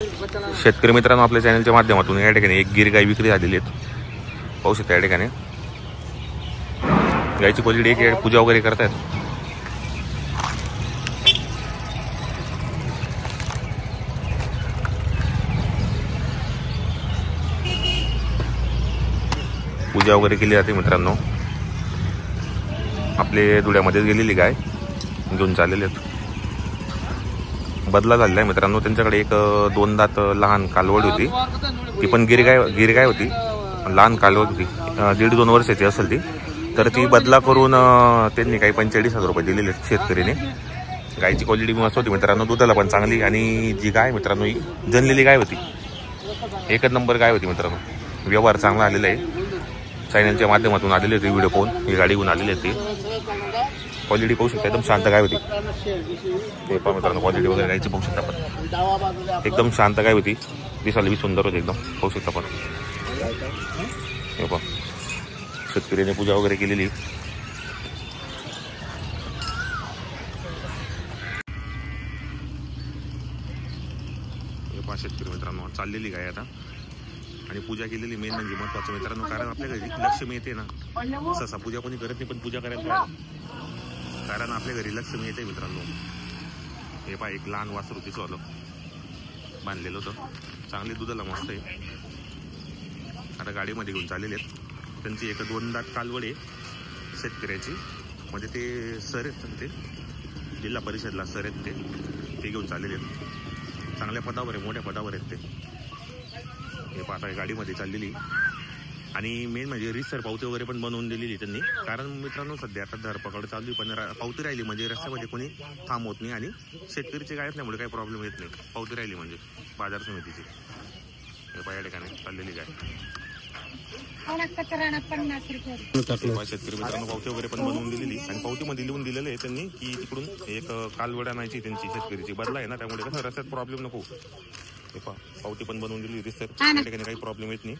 शेतकरी मित्रांनो, आपल्या चॅनलच्या माध्यमातून या ठिकाणी एक गिर गाय विक्री झालेली आहेत. पाहू शकता या ठिकाणी गायची क्वालिटी एक पूजा वगैरे करतायत. पूजा वगैरे केली जाते मित्रांनो. आपले धुळ्यामध्येच गेलेली गाय घेऊन चाललेले आहेत. बदला झालेला आहे मित्रांनो. त्यांच्याकडे एक 2 दात लहान कालवड होती. ती पण गिर गाय होती. लहान कालवड होती, 1.5-2 वर्षाची असेल ती. तर ती बदला करून त्यांनी काही 45,000 रुपये दिलेले शेतकरीने. गायची क्वालिटी मस्त होती मित्रांनो, दुधाला पण चांगली. आणि जी गाय मित्रांनो ही जनलेली गाय होती, एकच नंबर गाय होती मित्रांनो. व्यवहार चांगला आलेला आहे. चॅनलच्या माध्यमातून आलेली होती, व्हिडिओ पाहून ही गाडी घेऊन आलेली होती. क्वालिटी पाहू शकता, एकदम शांत गाय होती. हे पहा मित्रांनो, क्वालिटी वगैरे गायची पाहू शकता आपण. एकदम शांत गाय होती, दिसायला बी सुंदर होती एकदम. पाहू शकता आपण. हे पहा, शेतकऱ्याने पूजा वगैरे केलेली. हे पहा शेतकरी मित्रांनो, चाललेली गाय आता आणि पूजा केलेली. मेन म्हणजे महत्वाचं मित्रांनो, कारण आपल्या घरी लक्ष्मी येते ना. सहसा पूजा कोणी करत नाही, पण पूजा करायला कारण आपल्या घरी लक्ष्मी येते मित्रांनो. हे पहा, एक लहान वासरू तिचं बांधलेलं होतं, चांगली दुधाला मस्त आहे. आता गाडीमध्ये घेऊन चाललेले आहेत. त्यांची एक 2 दात कालवड आहे शेतकऱ्याची. म्हणजे ते सर आहेत, ते जिल्हा परिषदला सर आहेत, ते घेऊन चाललेले आहेत. चांगल्या पदावर आहे, मोठ्या पदावर आहेत ते. हे पाहता गाडीमध्ये चाललेली. आणि मेन म्हणजे रिसर पावती वगैरे पण बनवून दिलेली त्यांनी. कारण मित्रांनो सध्या आता धरपकड चालू, पण पावती राहिली म्हणजे रस्त्यामध्ये कोणी थांबवत नाही. आणि शेतकरीचे गाय असल्यामुळे काही प्रॉब्लेम येत नाही. पावती राहिली म्हणजे बाजार समितीची. हे पाया ठिकाणी चाललेली गाय. शेतकरी मित्रांनो पावती वगैरे पण बनवून दिलेली. आणि पावतीमध्ये लिहून दिलेलं आहे त्यांनी की तिकडून एक कालवड आणायची त्यांची. शेतकरीची बदला आहे ना, त्यामुळे कसं रस्त्यात प्रॉब्लेम नको. हे पहा, पावती पण बनवून दिली. रिसर त्या ठिकाणी काही प्रॉब्लेम येत नाही.